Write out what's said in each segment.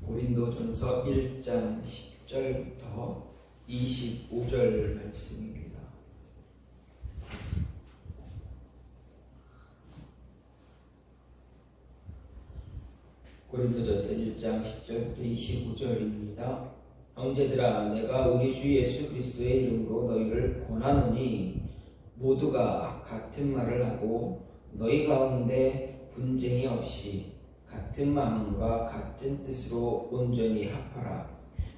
고린도전서 1장 10절부터 25절 말씀입니다. 고린도전서 1장 10절부터 25절입니다. 형제들아, 내가 우리 주 예수 그리스도의 이름으로 너희를 권하노니 모두가 같은 말을 하고 너희 가운데 분쟁이 없이 같은 마음과 같은 뜻으로 온전히 합하라.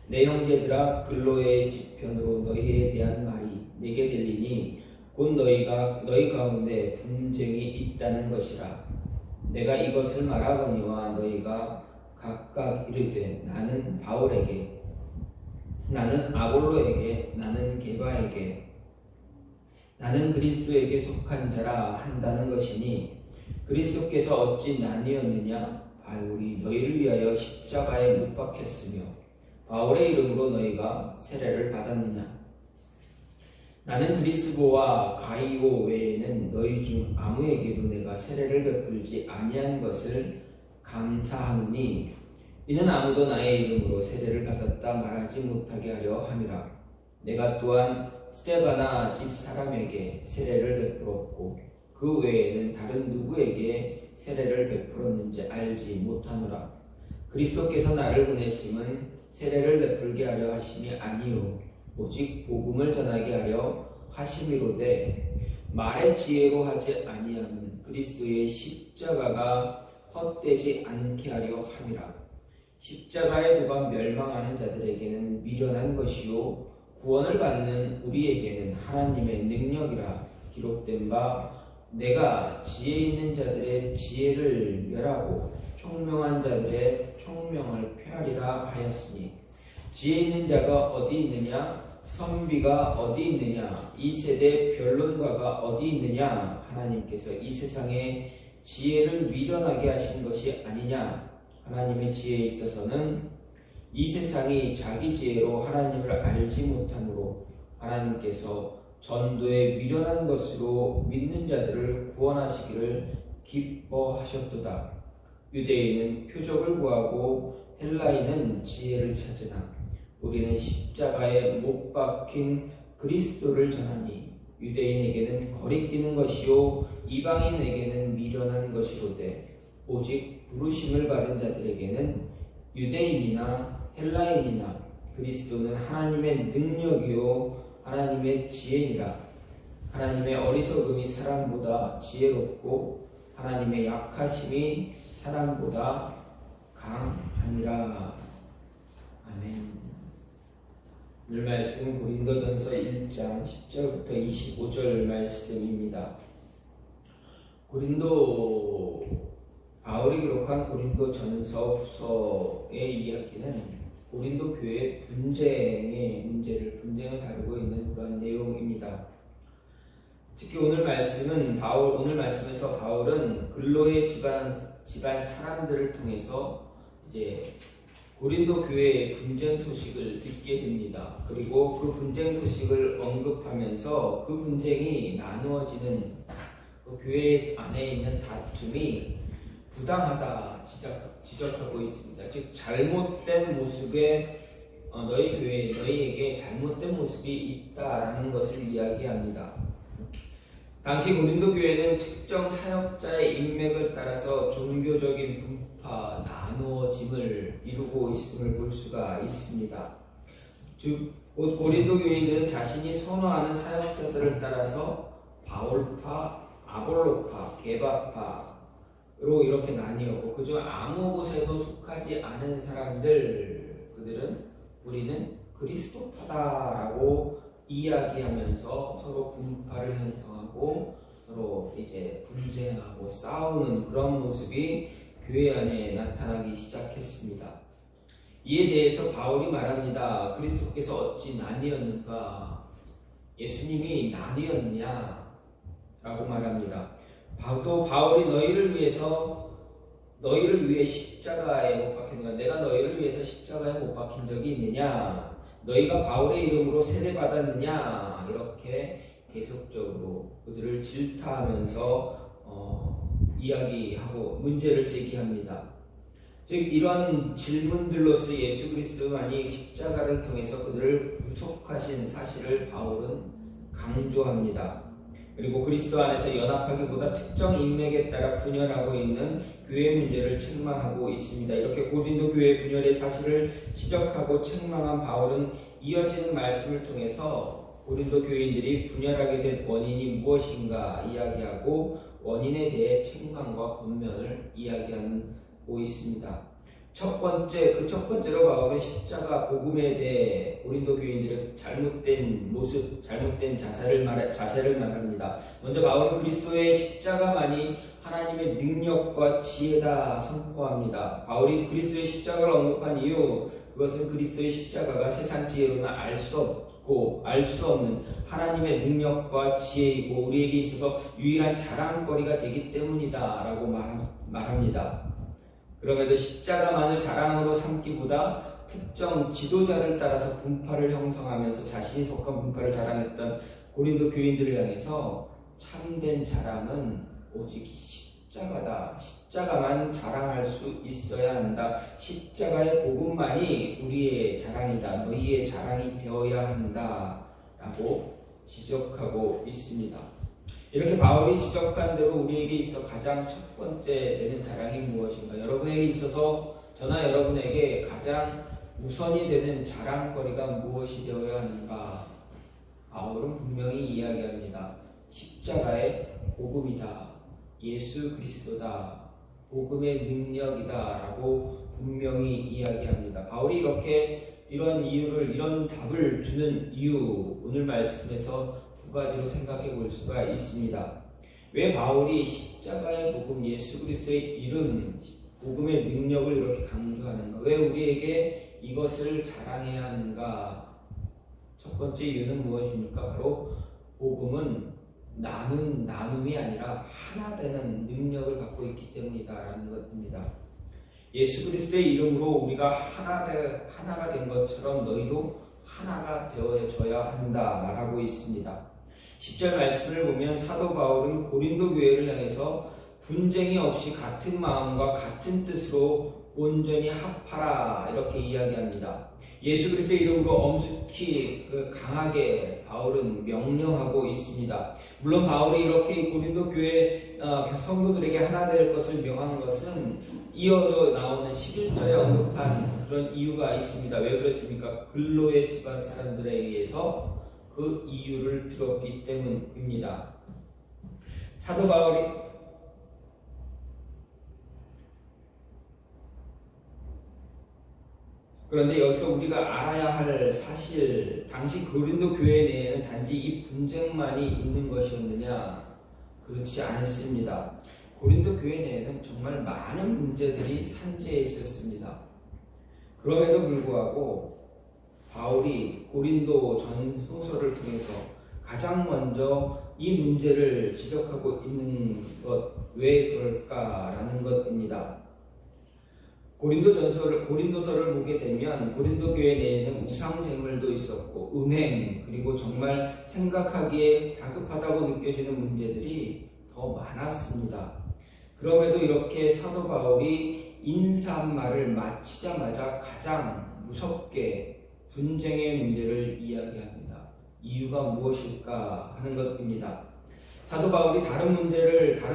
내 형제들아, 근로의 지편으로 너희에 대한 말이 내게 들리니 곧 너희 가운데 분쟁이 있다는 것이라. 내가 이것을 말하거니와 너희가 각각 이르되 나는 바울에게, 나는 아볼로에게, 나는 게바에게, 나는 그리스도에게 속한 자라 한다는 것이니 그리스도께서 어찌 나뉘었느냐? 바울이 너희를 위하여 십자가에 못 박혔으며 바울의 이름으로 너희가 세례를 받았느냐? 나는 그리스도와 가이오 외에는 너희 중 아무에게도 내가 세례를 베풀지 아니한 것을 감사하노니 이는 아무도 나의 이름으로 세례를 받았다 말하지 못하게 하려 함이라. 내가 또한 스데바나 집 사람에게 세례를 베풀었고 그 외에는 다른 누구에게 세례를 베풀었는지 알지 못하노라. 그리스도께서 나를 보내심은 세례를 베풀게 하려 하심이 아니요 오직 복음을 전하게 하려 하심이로되 말의 지혜로 하지 아니하면 그리스도의 십자가가 헛되지 않게 하려 함이라. 십자가의 도가 멸망하는 자들에게는 미련한 것이요 구원을 받는 우리에게는 하나님의 능력이라. 기록된 바 내가 지혜 있는 자들의 지혜를 멸하고 총명한 자들의 총명을 폐하리라 하였으니 지혜 있는 자가 어디 있느냐? 선비가 어디 있느냐? 이 세대 변론가가 어디 있느냐? 하나님께서 이 세상의 지혜를 미련하게 하신 것이 아니냐? 하나님의 지혜에 있어서는 이 세상이 자기 지혜로 하나님을 알지 못하므로 하나님께서 전도에 미련한 것으로 믿는 자들을 구원하시기를 기뻐하셨도다. 유대인은 표적을 구하고 헬라인은 지혜를 찾으나 우리는 십자가에 못 박힌 그리스도를 전하니 유대인에게는 거리끼는 것이요 이방인에게는 미련한 것이로되 오직 부르심을 받은 자들에게는 유대인이나 헬라인이나 그리스도는 하나님의 능력이요 하나님의 지혜니라. 하나님의 어리석음이 사람보다 지혜롭고 하나님의 약하심이 사람보다 강하니라. 아멘. 오늘 말씀은 고린도전서 1장 10절부터 25절 말씀입니다. 바울이 기록한 고린도전서 후서의 이야기는 고린도 교회의 분쟁을 다루고 있는 그런 내용입니다. 특히 오늘 말씀에서 바울은 근로의 집안 사람들을 통해서 이제 고린도 교회의 분쟁 소식을 듣게 됩니다. 그리고 그 분쟁 소식을 언급하면서 그 분쟁이 나누어지는 그 교회 안에 있는 다툼이 부당하다 지적하고 있습니다. 즉 잘못된 모습에 너희에게 잘못된 모습이 있다라는 것을 이야기합니다. 당시 고린도 교회는 특정 사역자의 인맥을 따라서 종교적인 분파, 나누어짐을 이루고 있음을 볼 수가 있습니다. 즉 고린도 교인들은 자신이 선호하는 사역자들을 따라서 바울파, 아볼로파, 게바파 로 이렇게 나뉘었고 그중 아무 곳에도 속하지 않은 사람들, 우리는 그리스도파다라고 이야기하면서 서로 분파를 형성하고 서로 이제 분쟁하고 싸우는 그런 모습이 교회 안에 나타나기 시작했습니다. 이에 대해서 바울이 말합니다. 그리스도께서 어찌 나뉘었는가? 예수님이 나뉘었냐? 라고 말합니다. 또 바울이 너희를 위해 십자가에 못 박혔는가? 내가 너희를 위해서 십자가에 못 박힌 적이 있느냐? 너희가 바울의 이름으로 세례받았느냐? 이렇게 계속적으로 그들을 질타하면서 이야기하고 문제를 제기합니다. 즉 이런 질문들로서 예수 그리스도만이 십자가를 통해서 그들을 구속하신 사실을 바울은 강조합니다. 그리고 그리스도 안에서 연합하기보다 특정 인맥에 따라 분열하고 있는 교회 문제를 책망하고 있습니다. 이렇게 고린도 교회 분열의 사실을 지적하고 책망한 바울은 이어지는 말씀을 통해서 고린도 교인들이 분열하게 된 원인이 무엇인가 이야기하고 원인에 대해 책망과 권면을 이야기하고 있습니다. 첫 번째로 바울은 십자가 복음에 대해 고린도 교인들의 잘못된 모습, 잘못된 자세를 말합니다. 먼저 바울은 그리스도의 십자가만이 하나님의 능력과 지혜다 선포합니다. 바울이 그리스도의 십자가를 언급한 이유, 그것은 그리스도의 십자가가 세상 지혜로는 알 수 없는 하나님의 능력과 지혜이고 우리에게 있어서 유일한 자랑거리가 되기 때문이다 라고 말합니다. 그럼에도 십자가만을 자랑으로 삼기보다 특정 지도자를 따라서 분파를 형성하면서 자신이 속한 분파를 자랑했던 고린도 교인들을 향해서 참된 자랑은 오직 십자가다. 십자가만 자랑할 수 있어야 한다. 십자가의 복음만이 우리의 자랑이다. 너희의 자랑이 되어야 한다. 라고 지적하고 있습니다. 이렇게 바울이 지적한 대로 우리에게 있어 가장 첫 번째 되는 자랑이 무엇인가? 여러분에게 있어서 저나 여러분에게 가장 우선이 되는 자랑거리가 무엇이 되어야 하는가? 바울은 분명히 이야기합니다. 십자가의 복음이다. 예수 그리스도다. 복음의 능력이다. 라고 분명히 이야기합니다. 바울이 이런 답을 주는 이유, 오늘 말씀에서 두 가지로 생각해 볼 수가 있습니다. 왜 바울이 십자가의 복음, 예수 그리스도의 이름, 복음의 능력을 이렇게 강조하는가? 왜 우리에게 이것을 자랑해야 하는가? 첫 번째 이유는 무엇입니까? 바로 복음은 나눔이 아니라 하나 되는 능력을 갖고 있기 때문이다라는 것입니다. 예수 그리스도의 이름으로 우리가 하나가 된 것처럼 너희도 하나가 되어져야 한다 말하고 있습니다. 10절 말씀을 보면 사도 바울은 고린도 교회를 향해서 분쟁이 없이 같은 마음과 같은 뜻으로 온전히 합하라 이렇게 이야기합니다. 예수 그리스도의 이름으로 엄숙히 강하게 바울은 명령하고 있습니다. 물론 바울이 이렇게 고린도 교회 성도들에게 하나 될 것을 명한 것은 이어져 나오는 11절에 언급한 그런 이유가 있습니다. 왜 그렇습니까? 근로의 집안 사람들에 의해서 그 이유를 들었기 때문입니다. 사도 바울이 그런데 여기서 우리가 알아야 할 사실, 당시 고린도 교회 내에는 단지 이 분쟁만이 있는 것이었느냐? 그렇지 않습니다. 고린도 교회 내에는 정말 많은 문제들이 산재해 있었습니다. 그럼에도 불구하고 바울이 고린도 전후서를 통해서 가장 먼저 이 문제를 지적하고 있는 것, 왜 그럴까라는 것입니다. 고린도서를 보게 되면 고린도 교회 내에는 우상 제물도 있었고 음행, 그리고 정말 생각하기에 다급하다고 느껴지는 문제들이 더 많았습니다. 그럼에도 이렇게 사도 바울이 인사말을 마치자마자 가장 무섭게 분쟁의 문제를 이야기합니다. 이유가 무엇일까 하는 것입니다. 사도 바울이 다른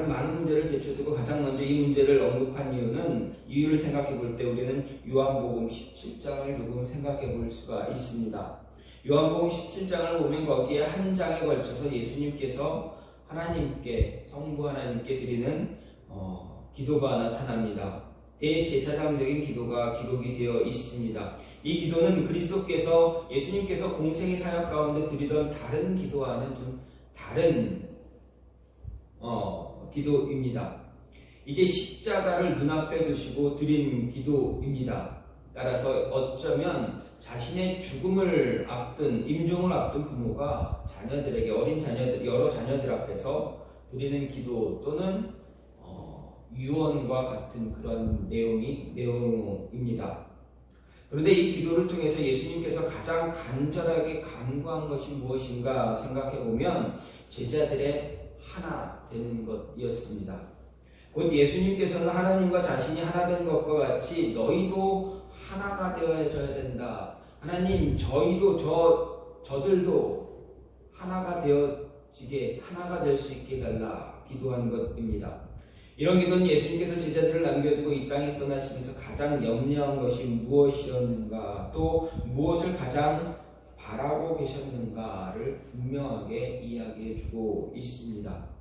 많은 문제를 제쳐두고 가장 먼저 이 문제를 언급한 이유를 생각해 볼 때 우리는 요한복음 17장을 조금 생각해 볼 수가 있습니다. 요한복음 17장을 보면 거기에 한 장에 걸쳐서 예수님께서 성부 하나님께 드리는 기도가 나타납니다. 대제사장적인 기도가 기록이 되어 있습니다. 이 기도는 예수님께서 공생의 사역 가운데 드리던 다른 기도와는 좀 다른 기도입니다. 이제 십자가를 눈앞에 두시고 드린 기도입니다. 따라서 어쩌면 자신의 죽음을 앞둔, 임종을 앞둔 부모가 여러 자녀들 앞에서 드리는 기도 또는 유언과 같은 그런 내용입니다. 그런데 이 기도를 통해서 예수님께서 가장 간절하게 간구한 것이 무엇인가 생각해 보면 제자들의 하나 되는 것이었습니다. 곧 예수님께서는 하나님과 자신이 하나 된 것과 같이 너희도 하나가 되어져야 된다. 하나님, 저들도 하나가 되어지게, 하나가 될 수 있게 해달라 기도한 것입니다. 이런 기도는 예수님께서 제자들을 남겨두고 이 땅에 떠나시면서 가장 염려한 것이 무엇이었는가, 또 무엇을 가장 바라고 계셨는가를 분명하게 이야기해주고 있습니다.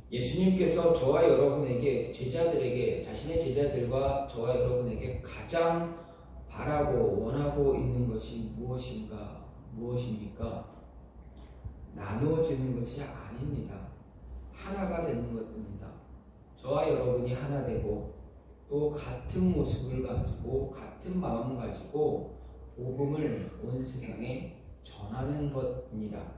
예수님께서 저와 여러분에게, 제자들에게, 자신의 제자들과 저와 여러분에게 가장 바라고 원하고 있는 것이 무엇입니까? 나누어지는 것이 아닙니다. 하나가 되는 것입니다. 저와 여러분이 하나 되고 또 같은 모습을 가지고 같은 마음 가지고 복음을 온 세상에 전하는 것입니다.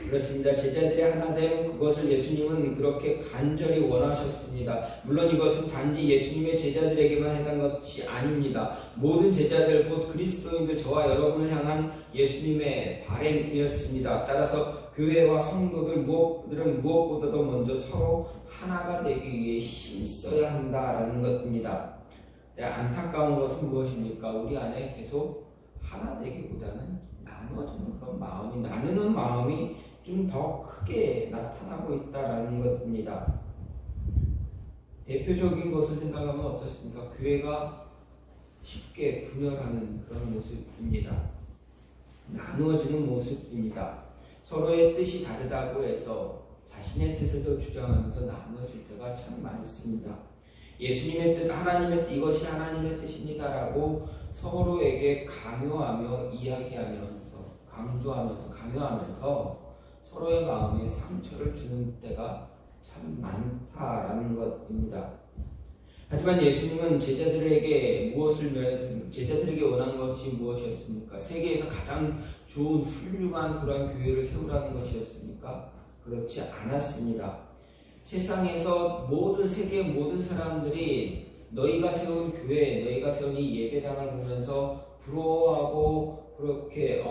그렇습니다. 제자들의 하나됨, 그것을 예수님은 그렇게 간절히 원하셨습니다. 물론 이것은 단지 예수님의 제자들에게만 해당 것이 아닙니다. 모든 제자들, 곧 그리스도인들, 저와 여러분을 향한 예수님의 바람이었습니다. 따라서 교회와 성도들은 무엇보다도 먼저 서로 하나가 되기 위해 힘써야 한다라는 것입니다. 안타까운 것은 무엇입니까? 우리 안에 계속 하나 되기보다는 나누어지는 그런 마음이, 나누는 마음이 좀 더 크게 나타나고 있다라는 것입니다. 대표적인 것을 생각하면 어떻습니까? 교회가 쉽게 분열하는 그런 모습입니다. 나누어지는 모습입니다. 서로의 뜻이 다르다고 해서 자신의 뜻을 더 주장하면서 나누어질 때가 참 많습니다. 예수님의 뜻, 하나님의 뜻, 이것이 하나님의 뜻입니다라고 서로에게 강요하며 이야기하면서, 강요하면서 서로의 마음에 상처를 주는 때가 참 많다라는 것입니다. 하지만 예수님은 제자들에게 원한 것이 무엇이었습니까? 세계에서 가장 좋은 훌륭한 그런 교회를 세우라는 것이었습니까? 그렇지 않았습니다. 세상에서 세계의 모든 사람들이 너희가 세운 교회, 너희가 세운 이 예배당을 보면서 부러워하고 그렇게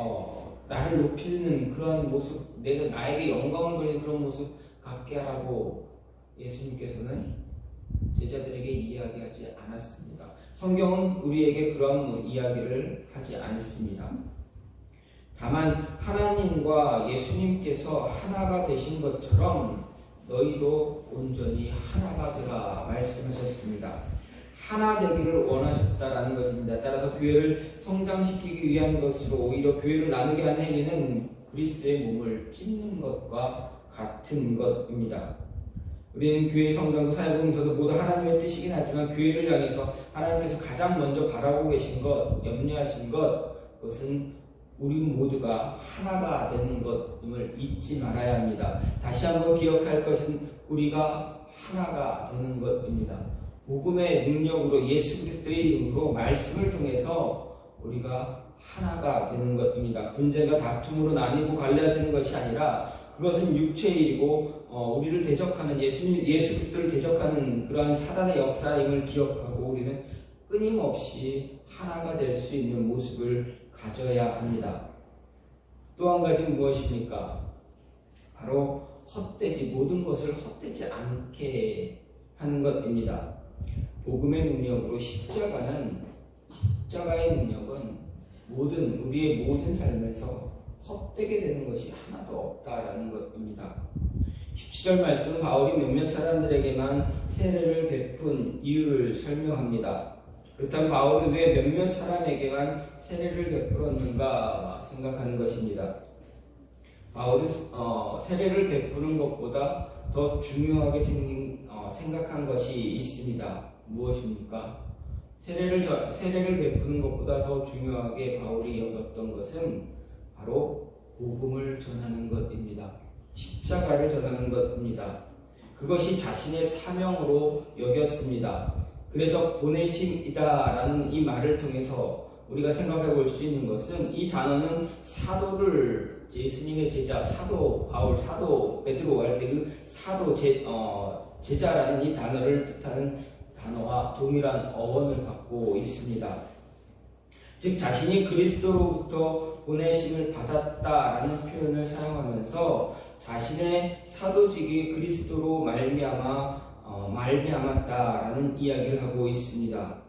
나를 높이는 그런 모습, 나에게 영광을 돌리는 그런 모습 갖게 하라고 예수님께서는 제자들에게 이야기하지 않았습니다. 성경은 우리에게 그런 이야기를 하지 않습니다. 다만 하나님과 예수님께서 하나가 되신 것처럼 너희도 온전히 하나가 되라 말씀하셨습니다. 하나 되기를 원하셨다라는 것입니다. 따라서 교회를 성장시키기 위한 것으로 오히려 교회를 나누게 하는 행위는 그리스도의 몸을 찢는 것과 같은 것입니다. 우리는 교회 성장도 사회복음서도 모두 하나님의 뜻이긴 하지만 교회를 향해서 하나님께서 가장 먼저 바라고 계신 것, 염려하신 것, 그것은 우리 모두가 하나가 되는 것임을 잊지 말아야 합니다. 다시 한번 기억할 것은 우리가 하나가 되는 것입니다. 복음의 능력으로 예수 그리스도의 이름으로 말씀을 통해서 우리가 하나가 되는 것입니다. 분쟁과 다툼으로 나뉘고 갈라지는 것이 아니라 그것은 육체의 일이고 우리를 대적하는 예수 그리스도를 대적하는 그러한 사단의 역사임을 기억하고 우리는 끊임없이 하나가 될 수 있는 모습을 가져야 합니다. 또 한 가지는 무엇입니까? 바로 모든 것을 헛되지 않게 하는 것입니다. 복음의 능력으로 십자가의 능력은 우리의 모든 삶에서 헛되게 되는 것이 하나도 없다라는 것입니다. 17절 말씀은 바울이 몇몇 사람들에게만 세례를 베푼 이유를 설명합니다. 그렇다면 바울은 왜 몇몇 사람에게만 세례를 베풀었는가 생각하는 것입니다. 바울은 세례를 베푸는 것보다 더 중요하게 생각한 것이 있습니다. 무엇입니까? 세례를 베푸는 것보다 더 중요하게 바울이 여겼던 것은 바로 복음을 전하는 것입니다. 십자가를 전하는 것입니다. 그것이 자신의 사명으로 여겼습니다. 그래서 보내심이다라는 이 말을 통해서 우리가 생각해 볼 수 있는 것은 이 단어는 사도를 예수님의 제자 사도 바울 사도 베드로 할 때 그 사도 제자라는 이 단어를 뜻하는 단어와 동일한 어원을 갖고 있습니다. 즉 자신이 그리스도로부터 보내심을 받았다라는 표현을 사용하면서 자신의 사도직이 그리스도로 말미암아 말미암았다라는 이야기를 하고 있습니다.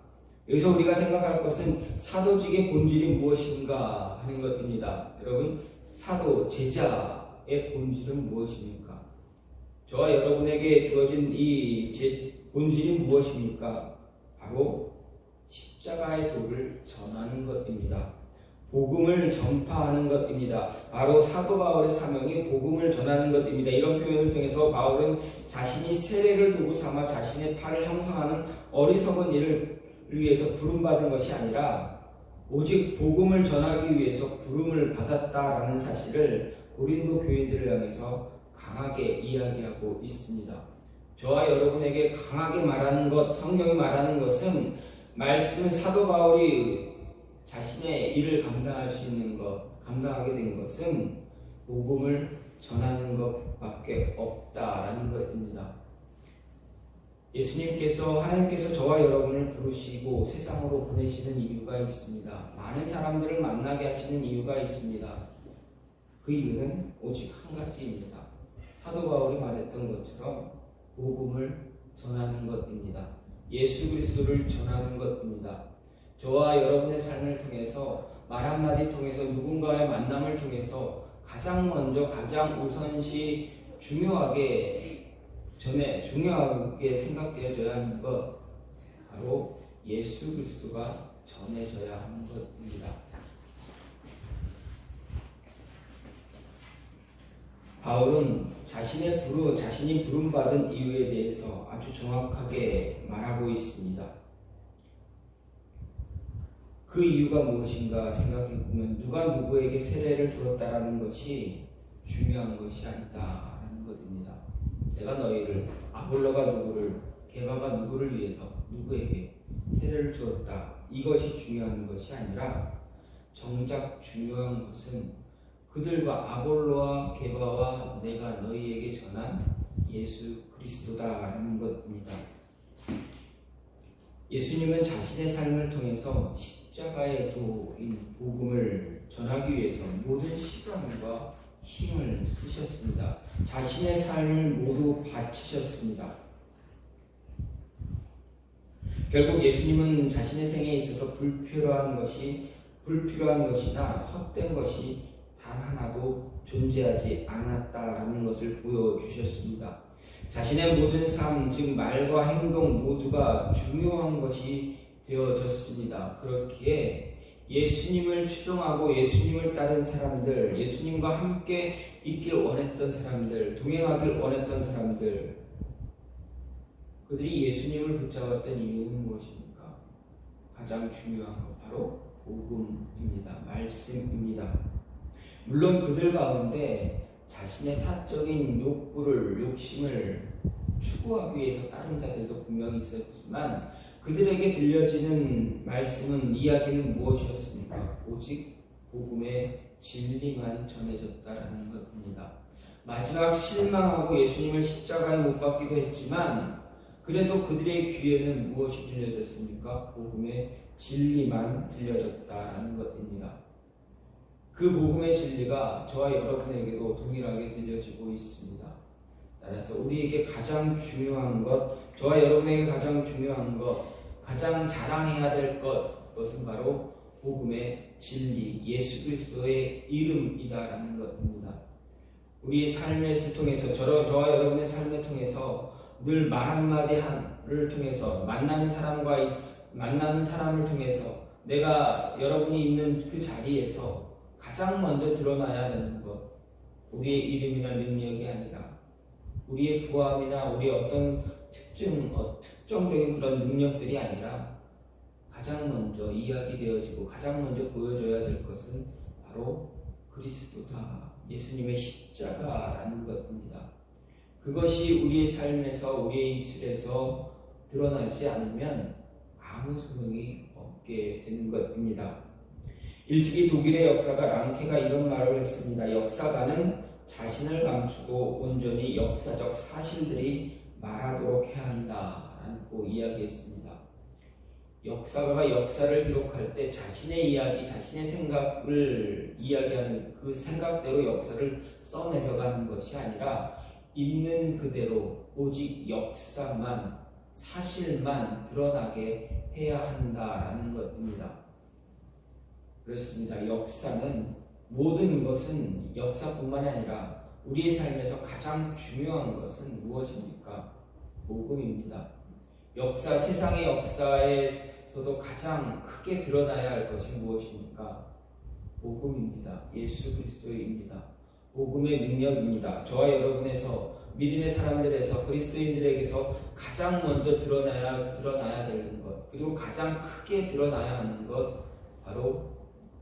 여기서 우리가 생각할 것은 사도직의 본질이 무엇인가 하는 것입니다. 여러분, 사도, 제자의 본질은 무엇입니까? 저와 여러분에게 주어진 이 본질이 무엇입니까? 바로 십자가의 도를 전하는 것입니다. 복음을 전파하는 것입니다. 바로 사도 바울의 사명이 복음을 전하는 것입니다. 이런 표현을 통해서 바울은 자신이 세례를 도구 삼아 자신의 팔을 형성하는 어리석은 일을 위해서 부름받은 것이 아니라 오직 복음을 전하기 위해서 부름을 받았다라는 사실을 고린도 교인들을 향해서 강하게 이야기하고 있습니다. 저와 여러분에게 강하게 말하는 것, 성경이 말하는 것은 말씀 사도 바울이 자신의 일을 감당할 수 있는 것, 감당하게 된 것은 복음을 전하는 것밖에 없다라는 것입니다. 예수님께서, 하나님께서 저와 여러분을 부르시고 세상으로 보내시는 이유가 있습니다. 많은 사람들을 만나게 하시는 이유가 있습니다. 그 이유는 오직 한 가지입니다. 사도 바울이 말했던 것처럼 복음을 전하는 것입니다. 예수 그리스도를 전하는 것입니다. 저와 여러분의 삶을 통해서, 말 한마디 통해서, 누군가의 만남을 통해서 가장 먼저, 가장 우선시 중요하게 생각되어져야 하는 것, 바로 예수 그리스도가 전해져야 하는 것입니다. 바울은 자신이 부름받은 이유에 대해서 아주 정확하게 말하고 있습니다. 그 이유가 무엇인가 생각해보면 누가 누구에게 세례를 주었다라는 것이 중요한 것이 아니다라는 것입니다. 내가 너희를, 아볼로가 누구를, 게바가 누구를 위해서 누구에게 세례를 주었다, 이것이 중요한 것이 아니라 정작 중요한 것은 그들과 아볼로와 게바와 내가 너희에게 전한 예수 그리스도다라는 것입니다. 예수님은 자신의 삶을 통해서 십자가의 도인 복음을 전하기 위해서 모든 시간과 힘을 쓰셨습니다. 자신의 삶을 모두 바치셨습니다. 결국 예수님은 자신의 생에 있어서 불필요한 것이나 헛된 것이 단 하나도 존재하지 않았다라는 것을 보여주셨습니다. 자신의 모든 삶, 즉 말과 행동 모두가 중요한 것이 되어졌습니다. 그렇기에 예수님을 추종하고 예수님을 따른 사람들, 예수님과 함께 있길 원했던 사람들, 동행하길 원했던 사람들, 그들이 예수님을 붙잡았던 이유는 무엇입니까? 가장 중요한 것, 바로 복음입니다. 말씀입니다. 물론 그들 가운데 자신의 사적인 욕심을 추구하기 위해서 따른 자들도 분명히 있었지만 그들에게 들려지는 말씀은, 이야기는 무엇이었습니까? 오직 복음의 진리만 전해졌다라는 것입니다. 마지막 실망하고 예수님을 십자가에 못 박기도 했지만 그래도 그들의 귀에는 무엇이 들려졌습니까? 복음의 진리만 들려졌다라는 것입니다. 그 복음의 진리가 저와 여러분에게도 동일하게 들려지고 있습니다. 따라서 우리에게 가장 중요한 것, 저와 여러분에게 가장 중요한 것, 가장 자랑해야 될 것, 그것은 바로 복음의 진리, 예수 그리스도의 이름이다라는 것입니다. 우리의 삶을 통해서, 저와 여러분의 삶을 통해서 늘 말 한마디를 통해서, 만나는 사람을 통해서, 내가 여러분이 있는 그 자리에서 가장 먼저 드러나야 하는 것, 우리의 이름이나 능력이 아니라 우리의 부함이나 우리의 어떤 특정적인 그런 능력들이 아니라 가장 먼저 이야기되어지고 가장 먼저 보여줘야 될 것은 바로 그리스도다, 예수님의 십자가라는 것입니다. 그것이 우리의 삶에서, 우리의 입술에서 드러나지 않으면 아무 소용이 없게 되는 것입니다. 일찍이 독일의 역사가 랑케가 이런 말을 했습니다. 역사가는 자신을 감추고 온전히 역사적 사실들이 말하도록 해야 한다라고 이야기했습니다. 역사가가 역사를 기록할 때 자신의 이야기, 자신의 생각을 이야기하는 그 생각대로 역사를 써내려가는 것이 아니라 있는 그대로 오직 역사만, 사실만 드러나게 해야 한다라는 것입니다. 그렇습니다. 역사는, 모든 것은 역사뿐만이 아니라 우리의 삶에서 가장 중요한 것은 무엇입니까? 복음입니다. 역사, 세상의 역사에서도 가장 크게 드러나야 할 것이 무엇입니까? 복음입니다. 예수 그리스도입니다. 복음의 능력입니다. 저와 여러분에서, 믿음의 사람들에서, 그리스도인들에게서 가장 먼저 드러나야 되는 것, 그리고 가장 크게 드러나야 하는 것, 바로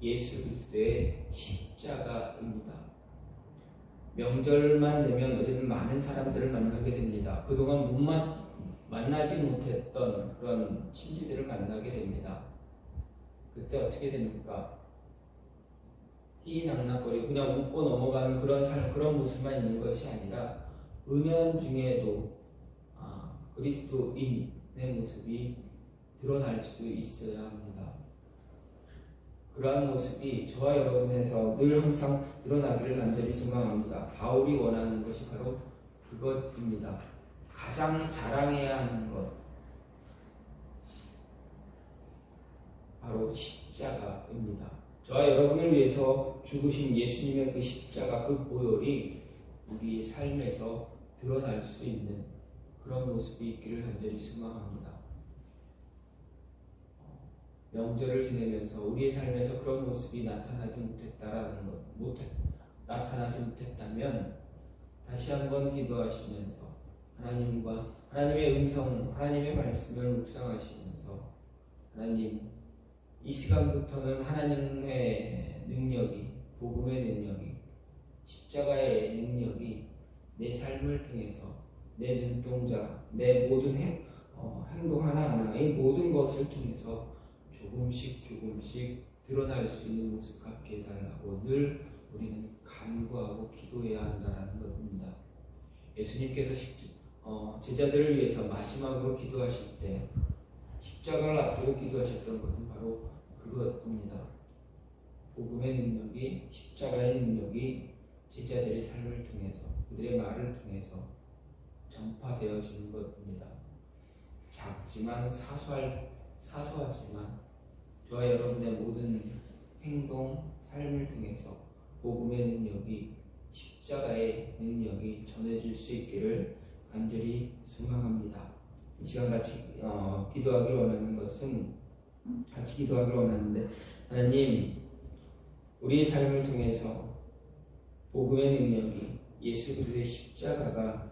예수 그리스도의 십자가입니다. 명절만 되면 우리는 많은 사람들을 만나게 됩니다. 그동안 못 만나지 못했던 그런 친지들을 만나게 됩니다. 그때 어떻게 됩니까? 희희낙낙거리고 그냥 웃고 넘어가는 그런 모습만 있는 것이 아니라 은연중에도 그리스도인의 모습이 드러날 수 있어야 합니다. 그러한 모습이 저와 여러분에서 늘 항상 드러나기를 간절히 소망합니다. 바울이 원하는 것이 바로 그것입니다. 가장 자랑해야 하는 것, 바로 십자가입니다. 저와 여러분을 위해서 죽으신 예수님의 그 십자가, 그 보혈이 우리의 삶에서 드러날 수 있는 그런 모습이 있기를 간절히 소망합니다. 명절을 지내면서 우리의 삶에서 그런 모습이 나타나지 못했다면 다시 한번 기도하시면서 하나님의 음성, 하나님의 말씀을 묵상하시면서, 하나님, 이 시간부터는 하나님의 능력이, 복음의 능력이, 십자가의 능력이 내 삶을 통해서, 내 눈동자, 내 모든 행동 하나하나의 모든 것을 통해서 조금씩 드러날 수 있는 모습 갖게 해달라고 늘 우리는 간구하고 기도해야 한다는 것입니다. 예수님께서 제자들을 위해서 마지막으로 기도하실 때 십자가를 앞두고 기도하셨던 것은 바로 그것입니다. 복음의 능력이, 십자가의 능력이 제자들의 삶을 통해서, 그들의 말을 통해서 전파되어지는 것입니다. 작지만 사소하지만 저와 여러분의 모든 행동, 삶을 통해서 복음의 능력이, 십자가의 능력이 전해질 수 있기를 간절히 소망합니다. 이 시간 같이 기도하기를 원하는데, 하나님, 우리의 삶을 통해서 복음의 능력이, 예수 그리스도의 십자가가